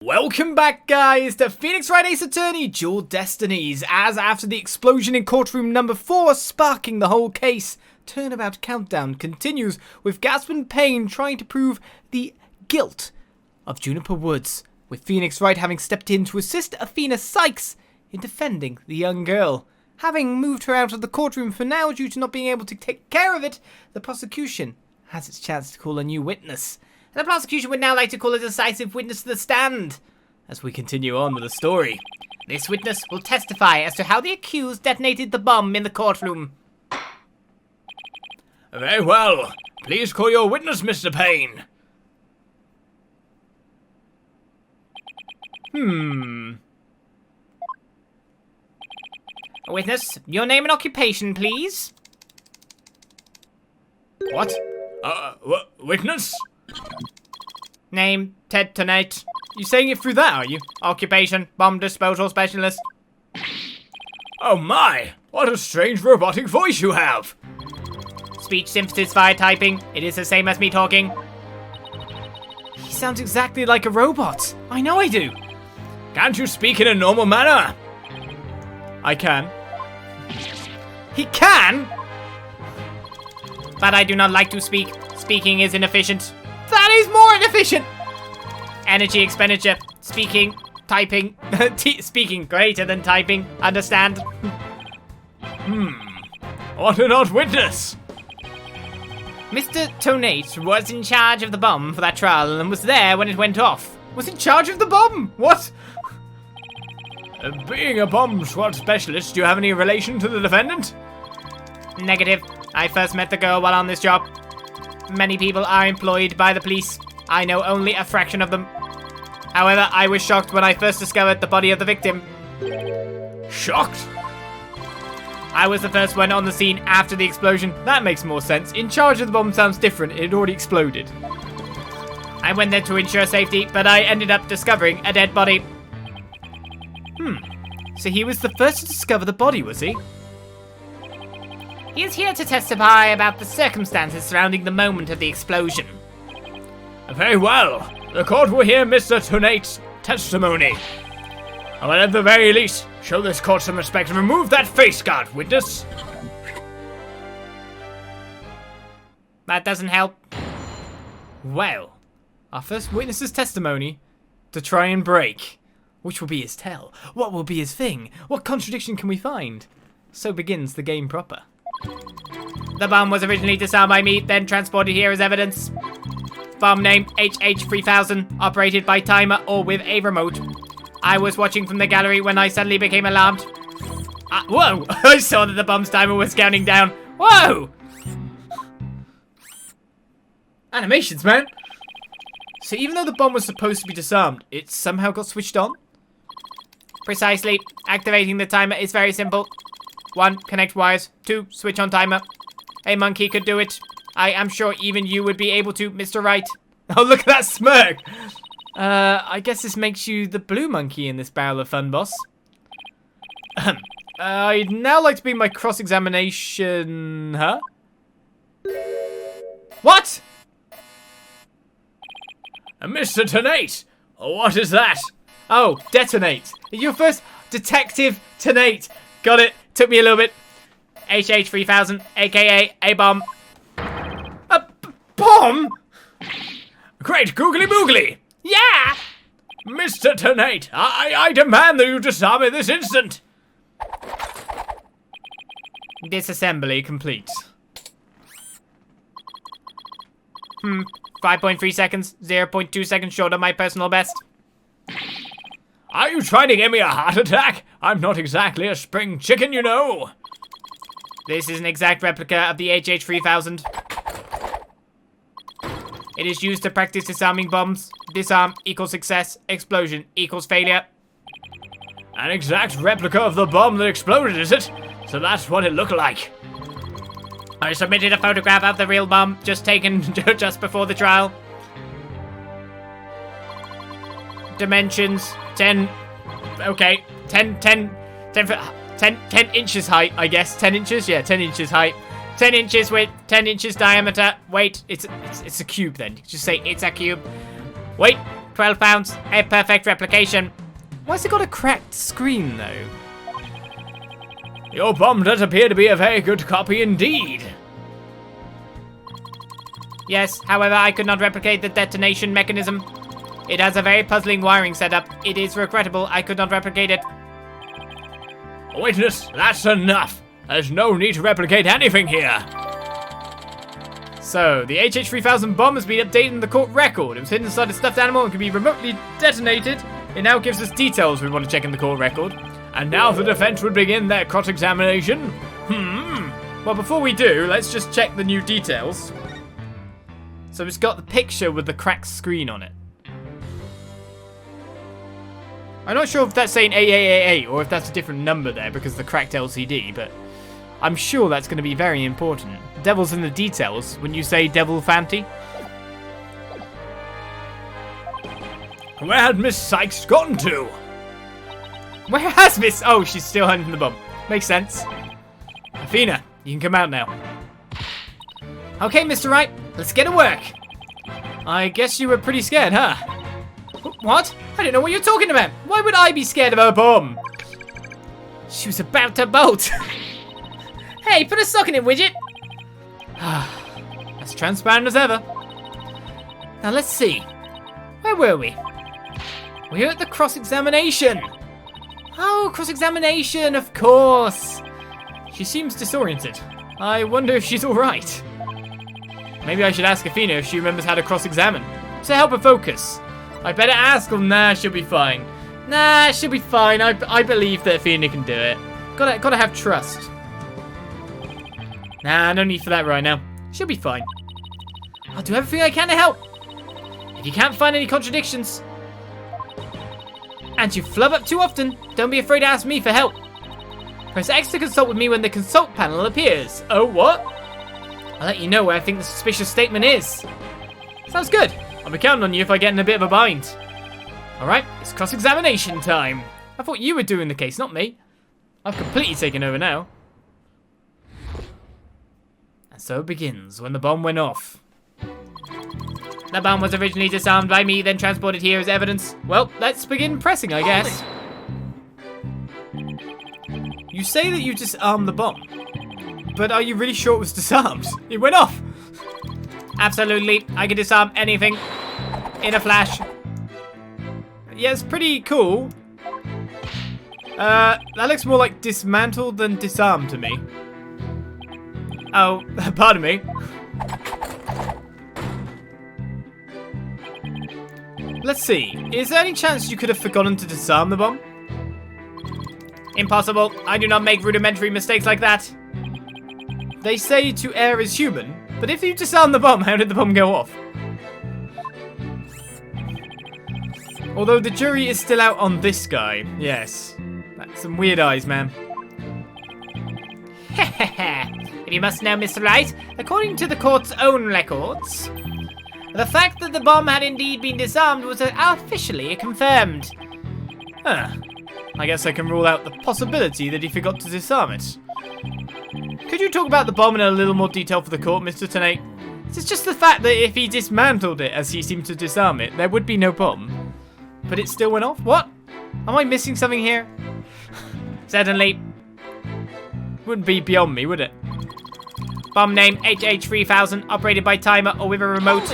Welcome back, guys, to Phoenix Wright Ace Attorney Dual Destinies, as after the explosion in courtroom number 4 sparking the whole case, turnabout countdown continues with Gaspin Payne trying to prove the guilt of Juniper Woods, with Phoenix Wright having stepped in to assist Athena Cykes in defending the young girl. Having moved her out of the courtroom for now due to not being able to take care of it, the prosecution has its chance to call a new witness. The prosecution would now like to call a decisive witness to the stand. As we continue on with the story, this witness will testify as to how the accused detonated the bomb in the courtroom. Very well. Please call your witness, Mr. Payne. Witness, your name and occupation, please. What? Witness? Name, Ted Tonate. You saying it through that, are you? Occupation, bomb disposal specialist. Oh my! What a strange robotic voice you have! Speech synthesis via typing. It is the same as me talking. He sounds exactly like a robot. I know I do. Can't you speak in a normal manner? I can. He can? But I do not like to speak. Speaking is inefficient. That is more inefficient! Energy expenditure. Speaking. Typing. Speaking greater than typing. Understand? What an odd witness! Mr. Tonate was in charge of the bomb for that trial and was there when it went off. Was in charge of the bomb? What? Being a bomb squad specialist, do you have any relation to the defendant? Negative. I first met the girl while on this job. Many people are employed by the police. I know only a fraction of them. However, I was shocked when I first discovered the body of the victim. Shocked? I was the first one on the scene after the explosion. That makes more sense. In charge of the bomb sounds different. It had already exploded. I went there to ensure safety, but I ended up discovering a dead body. So he was the first to discover the body, was he? He is here to testify about the circumstances surrounding the moment of the explosion. Very well. The court will hear Mr. Tonate's testimony. I will at the very least show this court some respect and remove that face guard, witness. That doesn't help. Well, our first witness's testimony to try and break. Which will be his tell? What will be his thing? What contradiction can we find? So begins the game proper. The bomb was originally disarmed by me, then transported here as evidence. Bomb name HH3000, operated by timer or with a remote. I was watching from the gallery when I suddenly became alarmed. Whoa! I saw that the bomb's timer was counting down. Whoa! Animations, man! So even though the bomb was supposed to be disarmed, it somehow got switched on? Precisely. Activating the timer is very simple. 1. Connect wires. 2. Switch on timer. A monkey could do it. I am sure even you would be able to, Mr. Wright. Oh, look at that smirk! I guess this makes you the blue monkey in this barrel of fun, boss. I'd now like to be my cross-examination... Huh? What? Mr. Tonate, what is that? Oh, detonate. Your first Detective Tonate. Got it. Took me a little bit. HH3000, aka a bomb. A bomb? Great googly boogly! Yeah! Mr. Tonate, I demand that you disarm in this instant! Disassembly complete. 5.3 seconds, 0.2 seconds short of my personal best. Are you trying to give me a heart attack? I'm not exactly a spring chicken, you know. This is an exact replica of the HH3000. It is used to practice disarming bombs. Disarm equals success, explosion equals failure. An exact replica of the bomb that exploded, is it? So that's what it looked like. I submitted a photograph of the real bomb, just taken just before the trial. Dimensions, 10, okay, 10 inches height, I guess. 10 inches? Yeah, 10 inches height. 10 inches width, 10 inches diameter. Wait, it's a cube then. Just say it's a cube. Wait, £12. A perfect replication. Why's it got a cracked screen, though? Your bomb does appear to be a very good copy indeed. Yes, however, I could not replicate the detonation mechanism. It has a very puzzling wiring setup. It is regrettable I could not replicate it. Witness, that's enough. There's no need to replicate anything here. So, the HH3000 bomb has been updated in the court record. It was hidden inside a stuffed animal and can be remotely detonated. It now gives us details we want to check in the court record. And now the defense would begin their cross-examination. Well, before we do, let's just check the new details. So it's got the picture with the cracked screen on it. I'm not sure if that's saying 8888 or if that's a different number there because of the cracked LCD, but I'm sure that's going to be very important. Devil's in the details when you say Devil Fanti. Where had Miss Cykes gotten to? Where has Miss... Oh, she's still hunting the bomb. Makes sense. Athena, you can come out now. Okay, Mr. Wright, let's get to work. I guess you were pretty scared, huh? What? I don't know what you're talking about. Why would I be scared of a bomb? She was about to bolt. Hey, put a sock in it, Widget. As transparent as ever. Now let's see. Where were we? We're at the cross-examination. Oh, cross-examination, of course. She seems disoriented. I wonder if she's alright. Maybe I should ask Athena if she remembers how to cross-examine. To help her focus. I better ask her. Nah, she'll be fine. Nah, she'll be fine. I believe that Athena can do it. Gotta have trust. Nah, no need for that right now. She'll be fine. I'll do everything I can to help. If you can't find any contradictions, and you flub up too often, don't be afraid to ask me for help. Press X to consult with me when the consult panel appears. Oh, what? I'll let you know where I think the suspicious statement is. Sounds good. I'll be counting on you if I get in a bit of a bind. Alright, it's cross-examination time. I thought you were doing the case, not me. I've completely taken over now. And so it begins when the bomb went off. The bomb was originally disarmed by me, then transported here as evidence. Well, let's begin pressing, I guess. You say that you disarmed the bomb, but are you really sure it was disarmed? It went off. Absolutely, I can disarm anything in a flash. Yeah, it's pretty cool. That looks more like dismantled than disarmed to me. Oh, pardon me. Let's see. Is there any chance you could have forgotten to disarm the bomb? Impossible. I do not make rudimentary mistakes like that. They say to err is human, but if you disarm the bomb, how did the bomb go off? Although the jury is still out on this guy. Yes. That's some weird eyes, man. If you must know, Mr. Wright, according to the court's own records, the fact that the bomb had indeed been disarmed was officially confirmed. Huh. I guess I can rule out the possibility that he forgot to disarm it. Could you talk about the bomb in a little more detail for the court, Mr. Tonate? It's just the fact that if he dismantled it as he seemed to disarm it, there would be no bomb. But it still went off? What? Am I missing something here? Certainly. Wouldn't be beyond me, would it? Bomb name HH3000, operated by timer or with a remote.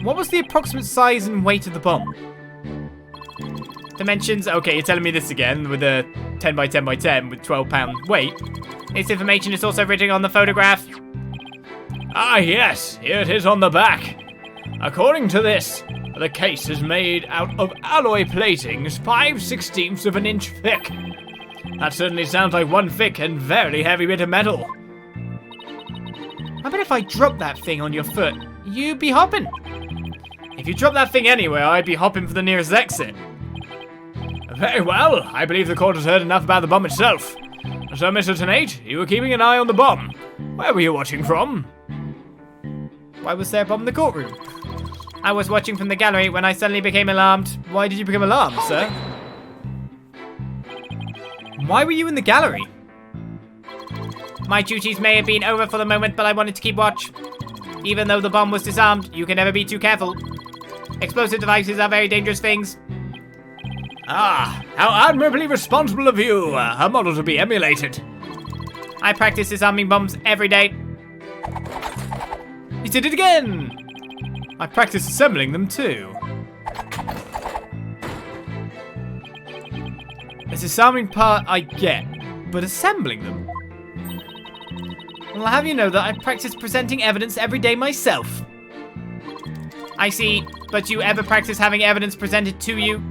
What was the approximate size and weight of the bomb? Dimensions, okay, you're telling me this again, with a 10 by 10 by 10 with 12-pound weight. This information is also written on the photograph. Ah, yes, here it is on the back. According to this, the case is made out of alloy platings 5/16 of an inch thick. That certainly sounds like one thick and very heavy bit of metal. I bet if I dropped that thing on your foot, you'd be hopping. If you dropped that thing anywhere, I'd be hopping for the nearest exit. Very well, I believe the court has heard enough about the bomb itself. So, Mr. Tonate, you were keeping an eye on the bomb. Where were you watching from? Why was there a bomb in the courtroom? I was watching from the gallery when I suddenly became alarmed. Why did you become alarmed, sir? Why were you in the gallery? My duties may have been over for the moment, but I wanted to keep watch. Even though the bomb was disarmed, you can never be too careful. Explosive devices are very dangerous things. Ah, how admirably responsible of you. A model to be emulated. I practice disarming bombs every day. He did it again! I practice assembling them too. The disarming part I get, but assembling them? Well, I'll have you know that I practice presenting evidence every day myself. I see, but you ever practice having evidence presented to you?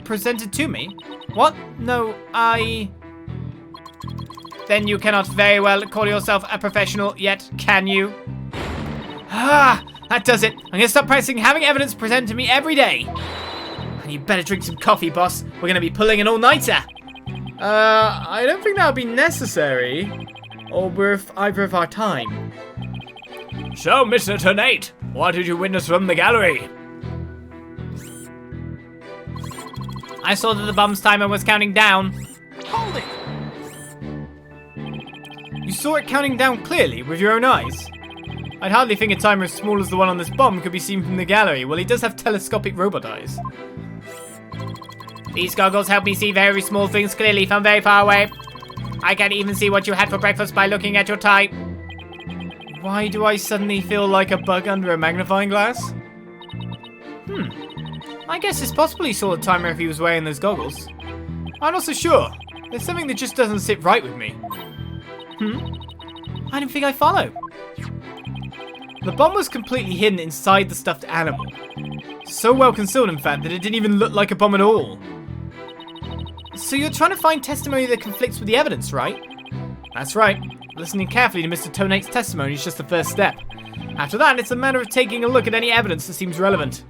Presented to me? What? No, Then you cannot very well call yourself a professional yet, can you? Ah, that does it. I'm gonna stop practicing having evidence presented to me every day. And you better drink some coffee, boss. We're gonna be pulling an all-nighter. I don't think that would be necessary. Or worth either of our time. So, Mr. Tonate, what did you witness from the gallery? I saw that the bomb's timer was counting down. Hold it! You saw it counting down clearly with your own eyes? I'd hardly think a timer as small as the one on this bomb could be seen from the gallery. Well, he does have telescopic robot eyes. These goggles help me see very small things clearly from very far away. I can even see what you had for breakfast by looking at your tie. Why do I suddenly feel like a bug under a magnifying glass? I guess it's possible he saw the timer if he was wearing those goggles. I'm not so sure. There's something that just doesn't sit right with me. I don't think I follow. The bomb was completely hidden inside the stuffed animal. So well concealed, in fact, that it didn't even look like a bomb at all. So you're trying to find testimony that conflicts with the evidence, right? That's right. Listening carefully to Mr. Tonate's testimony is just the first step. After that, it's a matter of taking a look at any evidence that seems relevant.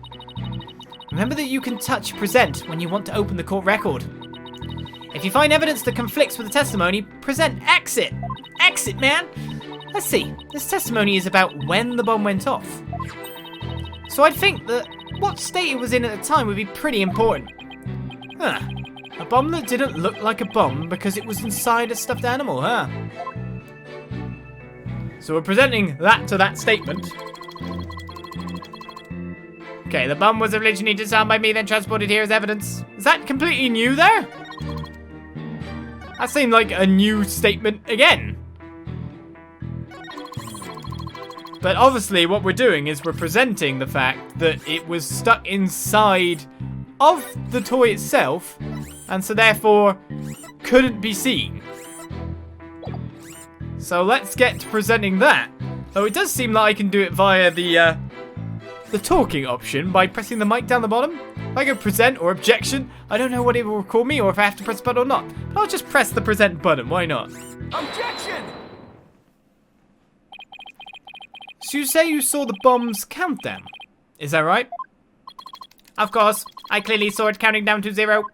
Remember that you can touch present when you want to open the court record. If you find evidence that conflicts with the testimony, present exit. Exit, man! Let's see. This testimony is about when the bomb went off. So I'd think that what state it was in at the time would be pretty important. Huh. A bomb that didn't look like a bomb because it was inside a stuffed animal, huh? So we're presenting that to that statement. Okay, the bomb was originally disarmed by me, then transported here as evidence. Is that completely new there? That seemed like a new statement again. But obviously what we're doing is we're presenting the fact that it was stuck inside of the toy itself, and so therefore couldn't be seen. So let's get to presenting that. Though it does seem like I can do it via the talking option by pressing the mic down the bottom. If I go present or objection, I don't know what it will record me or if I have to press the button or not. But I'll just press the present button, why not? Objection! So you say you saw the bomb's countdown, is that right? Of course, I clearly saw it counting down to 0.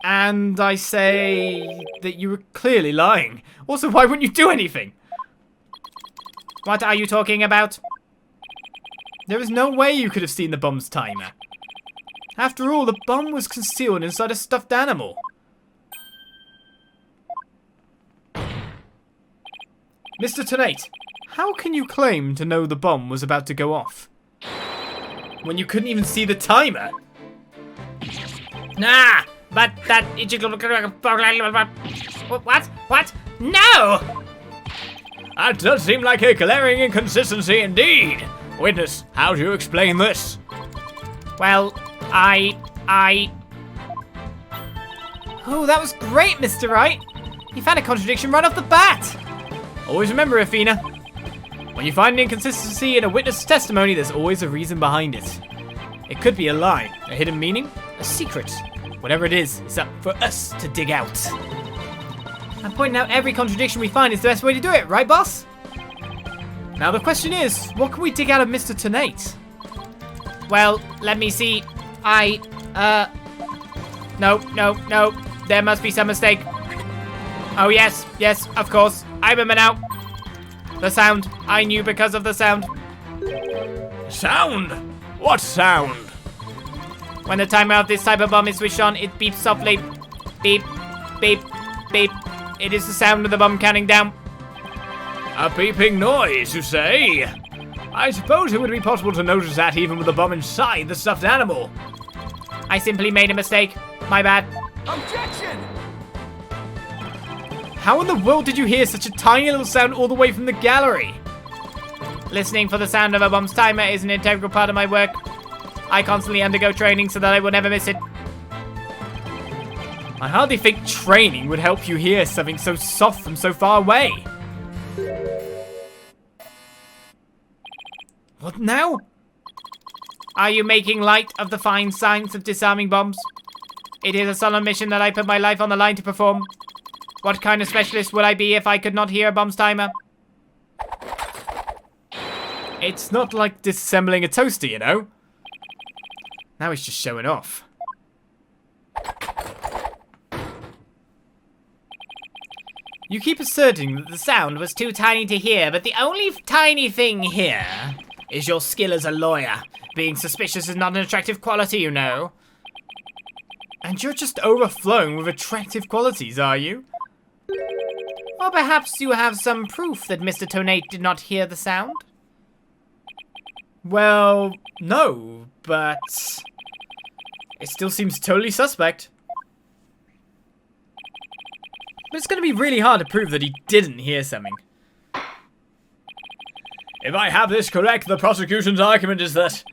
And I say that you were clearly lying. Also, why wouldn't you do anything? What are you talking about? There is no way you could have seen the bomb's timer. After all, the bomb was concealed inside a stuffed animal. Mr. Tonate, how can you claim to know the bomb was about to go off when you couldn't even see the timer? Nah, but that... What? No! That does seem like a glaring inconsistency indeed. Witness, how do you explain this? Well, Oh, that was great, Mr. Wright. You found a contradiction right off the bat. Always remember, Athena, when you find an inconsistency in a witness's testimony, there's always a reason behind it. It could be a lie, a hidden meaning, a secret. Whatever it is, it's up for us to dig out. And pointing out every contradiction we find is the best way to do it, right, boss? Now the question is, what can we dig out of Mr. Tonate? well, let me see. No. There must be some mistake. Oh, yes, of course. I remember now. The sound. I knew because of the sound. Sound? What sound? When the timer of this type of bomb is switched on, it beeps softly. Beep, beep, beep. It is the sound of the bomb counting down. A beeping noise, you say? I suppose it would be possible to notice that even with the bomb inside the stuffed animal. I simply made a mistake. My bad. Objection! How in the world did you hear such a tiny little sound all the way from the gallery? Listening for the sound of a bomb's timer is an integral part of my work. I constantly undergo training so that I will never miss it. I hardly think training would help you hear something so soft from so far away. What now? Are you making light of the fine science of disarming bombs? It is a solemn mission that I put my life on the line to perform. What kind of specialist would I be if I could not hear a bomb's timer? It's not like disassembling a toaster, you know? Now he's just showing off. You keep asserting that the sound was too tiny to hear, but the only tiny thing here is your skill as a lawyer. Being suspicious is not an attractive quality, you know. And you're just overflowing with attractive qualities, are you? Or perhaps you have some proof that Mr. Tonate did not hear the sound? Well, no, but it still seems totally suspect. But it's going to be really hard to prove that he didn't hear something. If I have this correct, the prosecution's argument is that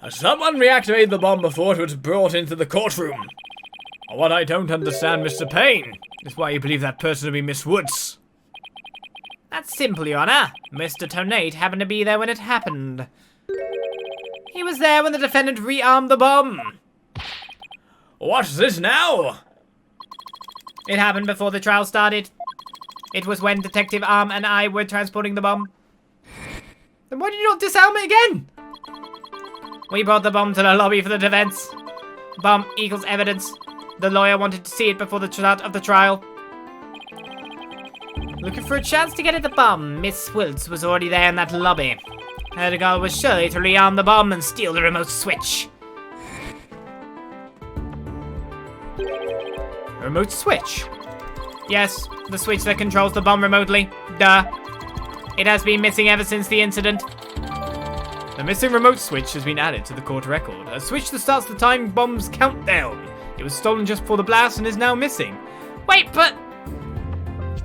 someone reactivated the bomb before it was brought into the courtroom. What I don't understand, Mr. Payne, is why you believe that person to be Miss Woods. That's simple, Your Honor. Mr. Tonate happened to be there when it happened. He was there when the defendant rearmed the bomb. What's this now? It happened before the trial started. It was when Detective Arm and I were transporting the bomb. Then why did you not disarm it again? We brought the bomb to the lobby for the defense. Bomb equals evidence. The lawyer wanted to see it before the start of the trial. Looking for a chance to get at the bomb, Miss Woods was already there in that lobby. Her goal was surely to rearm the bomb and steal the remote switch. Remote switch? Yes, the switch that controls the bomb remotely. Duh. It has been missing ever since the incident. The missing remote switch has been added to the court record. A switch that starts the time bomb's countdown. It was stolen just before the blast and is now missing. Wait, but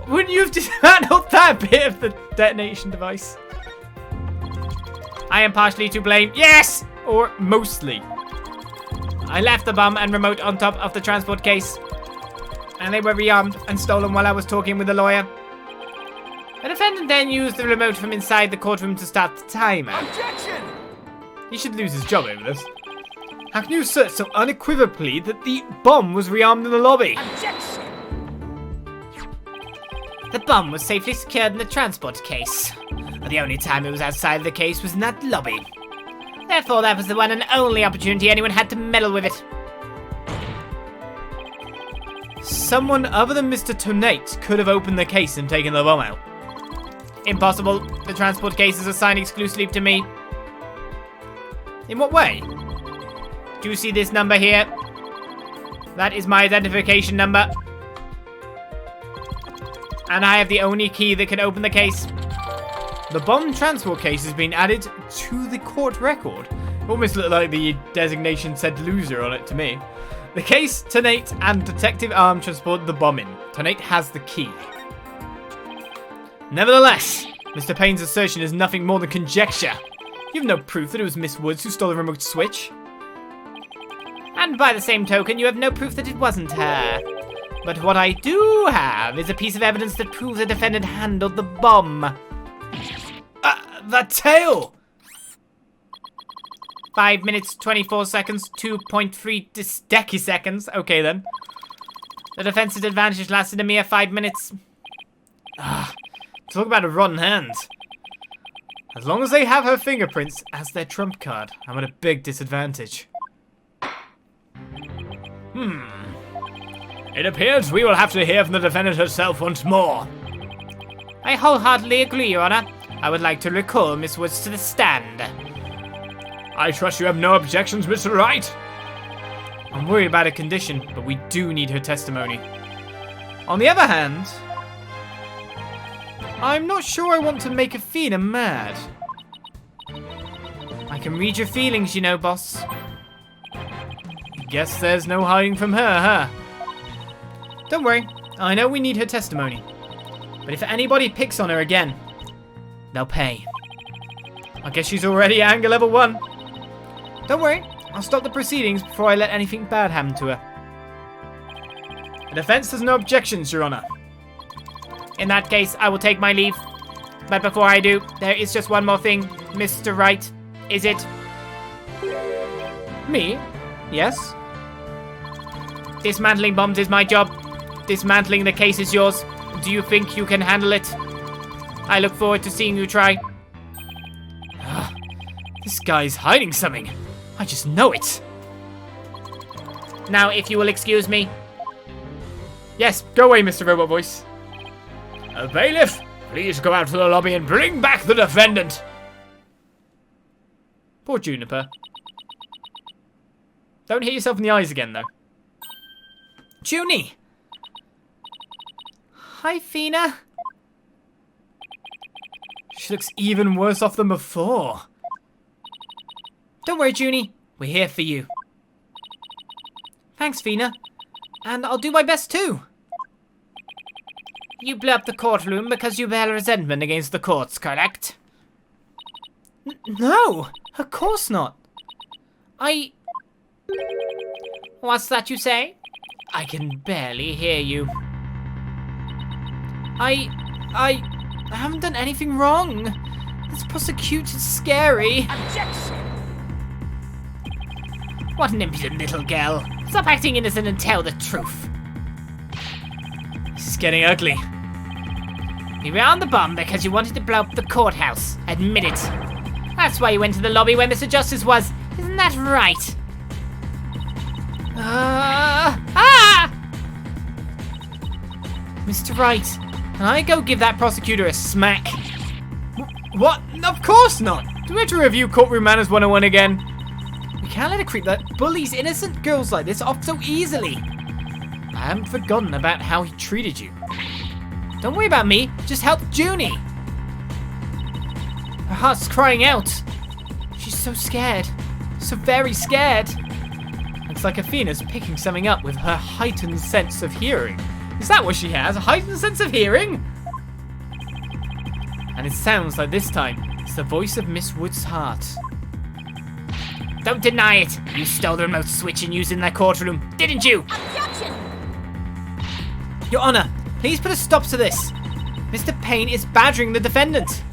wouldn't you have dismantled that bit of the detonation device? I am partially to blame. Yes! Or mostly. I left the bomb and remote on top of the transport case. And they were rearmed and stolen while I was talking with the lawyer. The defendant then used the remote from inside the courtroom to start the timer. Objection! He should lose his job over this. How can you assert so unequivocally that the bomb was rearmed in the lobby? Objection! The bomb was safely secured in the transport case. The only time it was outside of the case was in that lobby. Therefore, that was the one and only opportunity anyone had to meddle with it. Someone other than Mr. Tonate could have opened the case and taken the bomb out. Impossible. The transport case is assigned exclusively to me. In what way? Do you see this number here? That is my identification number. And I have the only key that can open the case. The bomb transport case has been added to the court record. It almost looked like the designation said loser on it to me. The case, Tonate, and Detective Arm transported the bomb in. Tonate has the key. Nevertheless, Mr. Payne's assertion is nothing more than conjecture. You have no proof that it was Miss Woods who stole the remote switch. And by the same token, you have no proof that it wasn't her. But what I do have is a piece of evidence that proves the defendant handled the bomb. That tail! 5 minutes, 24 seconds, 2.3 decaseconds. Okay, then. The defense's advantage lasted a mere 5 minutes. Talk about a rotten hand. As long as they have her fingerprints as their trump card, I'm at a big disadvantage. It appears we will have to hear from the defendant herself once more. I wholeheartedly agree, Your Honor. I would like to recall Miss Woods to the stand. I trust you have no objections, Mr. Wright. I'm worried about her condition, but we do need her testimony. On the other hand, I'm not sure I want to make Athena mad. I can read your feelings, you know, boss. Guess there's no hiding from her, huh? Don't worry, I know we need her testimony. But if anybody picks on her again, they'll pay. I guess she's already at anger level 1. Don't worry, I'll stop the proceedings before I let anything bad happen to her. The defense has no objections, Your Honor. In that case, I will take my leave. But before I do, there is just one more thing, Mr. Wright. Is it? Me? Yes? Dismantling bombs is my job. Dismantling the case is yours. Do you think you can handle it? I look forward to seeing you try. This guy's hiding something. I just know it. Now, if you will excuse me. Yes, go away, Mr. Robot Voice. Bailiff, please go out to the lobby and bring back the defendant. Poor Juniper. Don't hit yourself in the eyes again, though. Junie! Hi, Athena. She looks even worse off than before. Don't worry, Junie. We're here for you. Thanks, Athena. And I'll do my best, too. You blew up the courtroom because you bear resentment against the courts, correct? No, of course not. What's that you say? I can barely hear you. I haven't done anything wrong. This prosecution's scary. Objection! What an impudent little girl. Stop acting innocent and tell the truth. This is getting ugly. You found the bomb because you wanted to blow up the courthouse. Admit it. That's why you went to the lobby where Mr. Justice was. Isn't that right? Mr. Wright, can I go give that prosecutor a smack? What? Of course not! Do we have to review Courtroom Manners 101 again? We can't let a creep that bullies innocent girls like this off so easily. I haven't forgotten about how he treated you. Don't worry about me, just help Junie. Her heart's crying out. She's so scared. So very scared. Looks like Athena's picking something up with her heightened sense of hearing. Is that what she has? A heightened sense of hearing? And it sounds like this time, it's the voice of Miss Wood's heart. Don't deny it. You stole the remote switch and used it in that courtroom, didn't you? Objection! Your Honor, please put a stop to this. Mr. Payne is badgering the defendant.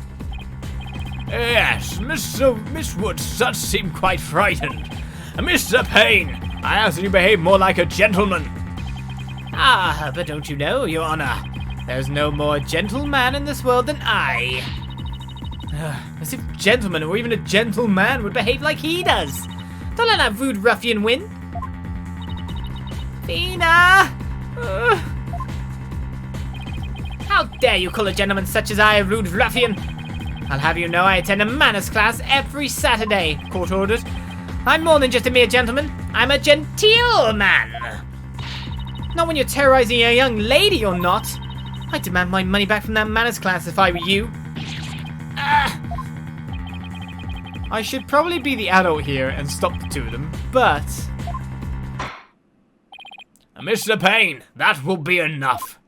Yes, Miss Woods does seem quite frightened. Mr. Payne, I ask that you behave more like a gentleman. Ah, but don't you know, Your Honor, there's no more gentle man in this world than I. As if gentlemen or even a gentleman would behave like he does. Don't let that rude ruffian win. Athena! How dare you call a gentleman such as I a rude ruffian? I'll have you know I attend a manners class every Saturday. Court orders. I'm more than just a mere gentleman. I'm a genteel man. Not when you're terrorizing a young lady, you're not. I'd demand my money back from that manners class if I were you. I should probably be the adult here and stop the two of them, but... Mr. Payne, that will be enough.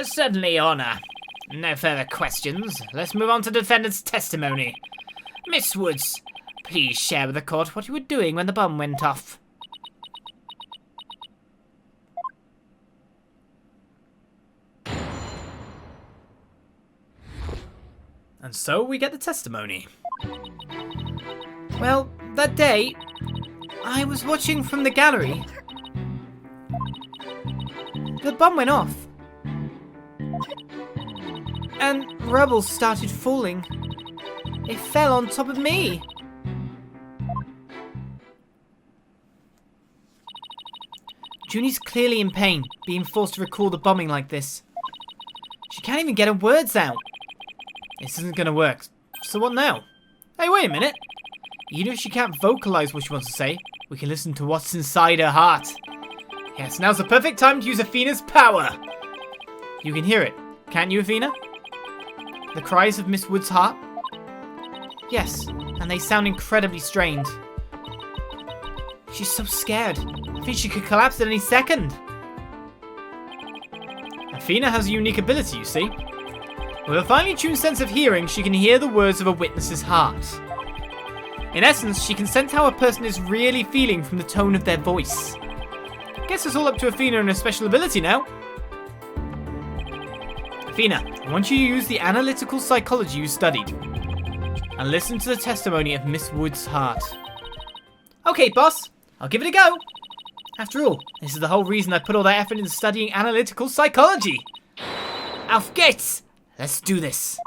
Certainly, Your Honor. No further questions. Let's move on to the defendant's testimony. Miss Woods, please share with the court what you were doing when the bomb went off. And so we get the testimony. Well, that day, I was watching from the gallery. The bomb went off. And rubble started falling. It fell on top of me. Junie's clearly in pain, being forced to recall the bombing like this. She can't even get her words out. This isn't gonna work. So what now? Hey, wait a minute. Even if she can't vocalize what she wants to say, we can listen to what's inside her heart. Yes, now's the perfect time to use Athena's power. You can hear it, can't you, Athena? The cries of Miss Wood's heart? Yes, and they sound incredibly strained. She's so scared. I think she could collapse at any second. Athena has a unique ability, you see. With a finely tuned sense of hearing, she can hear the words of a witness's heart. In essence, she can sense how a person is really feeling from the tone of their voice. Guess it's all up to Athena and her special ability now. Athena, I want you to use the analytical psychology you studied and listen to the testimony of Miss Wood's heart. Okay, boss. I'll give it a go. After all, this is the whole reason I put all that effort into studying analytical psychology. Auf geht's! Let's do this.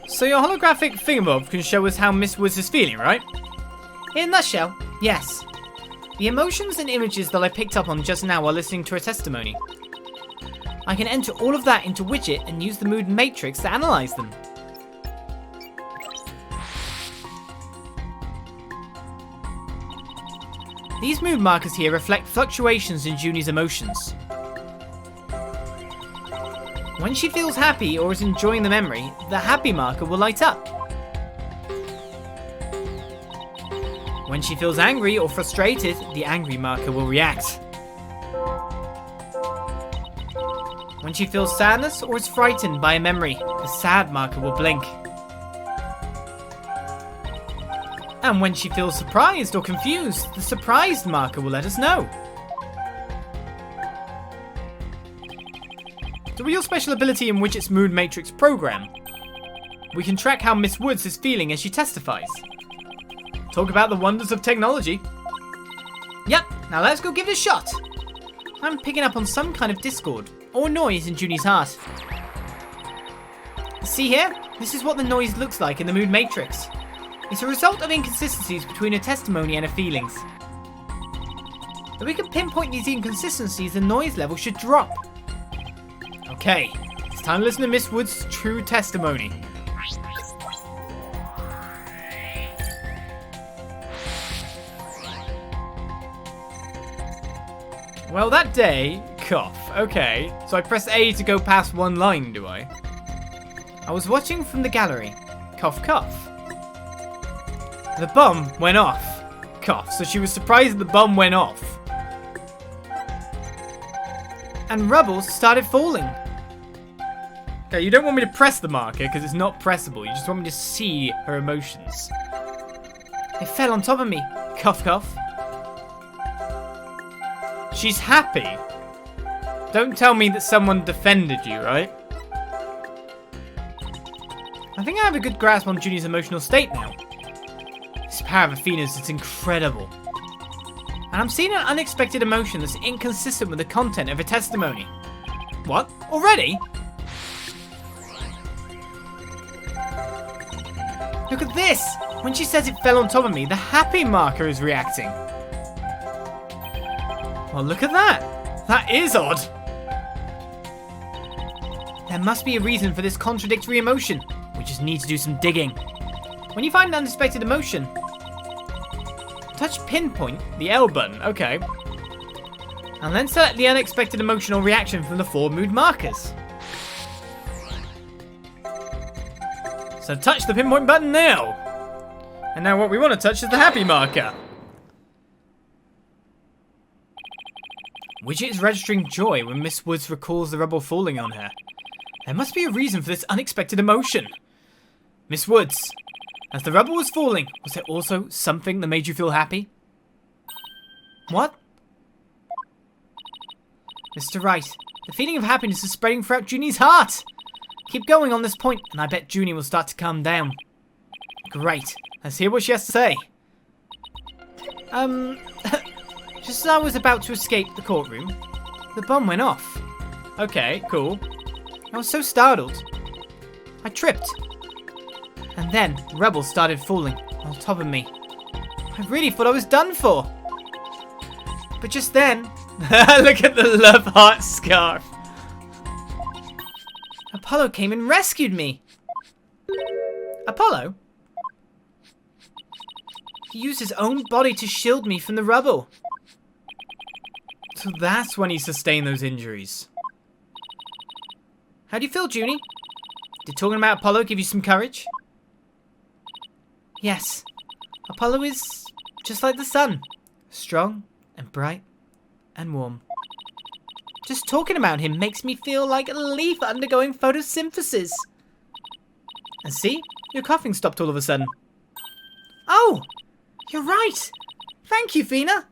So your holographic thingamabob can show us how Miss Woods is feeling, right? In a nutshell, yes. The emotions and images that I picked up on just now while listening to her testimony. I can enter all of that into Widget and use the mood matrix to analyze them. These mood markers here reflect fluctuations in Junie's emotions. When she feels happy or is enjoying the memory, the happy marker will light up. When she feels angry or frustrated, the angry marker will react. When she feels sadness or is frightened by a memory, the sad marker will blink. And when she feels surprised or confused, the surprised marker will let us know. The real special ability in Widget's Mood Matrix program. We can track how Miss Woods is feeling as she testifies. Talk about the wonders of technology. Yep, now let's go give it a shot. I'm picking up on some kind of discord or noise in Junie's heart. See here? This is what the noise looks like in the Mood Matrix. It's a result of inconsistencies between her testimony and her feelings. If we can pinpoint these inconsistencies, the noise level should drop. Okay, it's time to listen to Miss Wood's true testimony. Well, that day, cough. Okay, so I press A to go past one line, do I? I was watching from the gallery. Cough, cough. The bomb went off. Cough. So she was surprised the bomb went off. And rubble started falling. Okay, you don't want me to press the marker because it's not pressable. You just want me to see her emotions. It fell on top of me. Cough, cough. She's happy. Don't tell me that someone defended you, right? I think I have a good grasp on Junie's emotional state now. This power of Athena's is incredible. And I'm seeing an unexpected emotion that's inconsistent with the content of her testimony. What? Already? Look at this! When she says it fell on top of me, the happy marker is reacting. Well, look at that! That is odd! There must be a reason for this contradictory emotion. We just need to do some digging. When you find an unexpected emotion, touch pinpoint, the L button, okay. And then select the unexpected emotional reaction from the 4 mood markers. So touch the pinpoint button now. And now what we want to touch is the happy marker. Widget is registering joy when Miss Woods recalls the rubble falling on her. There must be a reason for this unexpected emotion. Miss Woods, as the rubble was falling, was there also something that made you feel happy? What? Mr. Wright, the feeling of happiness is spreading throughout Junie's heart. Keep going on this point, and I bet Junie will start to calm down. Great. Let's hear what she has to say. Just as I was about to escape the courtroom, the bomb went off. Okay, cool. I was so startled. I tripped. And then, rubble started falling on top of me. I really thought I was done for. But just then... Look at the love heart scarf. Apollo came and rescued me. Apollo? He used his own body to shield me from the rubble. So that's when he sustained those injuries. How do you feel, Junie? Did talking about Apollo give you some courage? Yes. Apollo is just like the sun. Strong and bright and warm. Just talking about him makes me feel like a leaf undergoing photosynthesis. And see? Your coughing stopped all of a sudden. Oh! You're right! Thank you, Fina!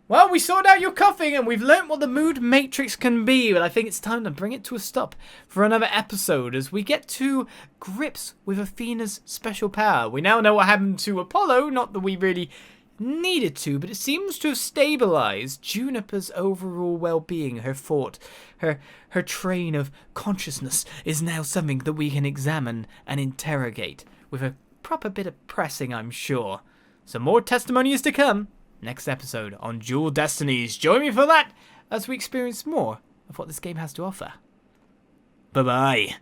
Well, we sorted out your coughing and we've learnt what the mood matrix can be, but I think it's time to bring it to a stop for another episode as we get to grips with Athena's special power. We now know what happened to Apollo, not that we really needed to, but it seems to have stabilized Juniper's overall well-being. Her thought, her train of consciousness is now something that we can examine and interrogate with a proper bit of pressing, I'm sure. Some more testimony is to come next episode on Dual Destinies. Join me for that as we experience more of what this game has to offer. Bye-bye.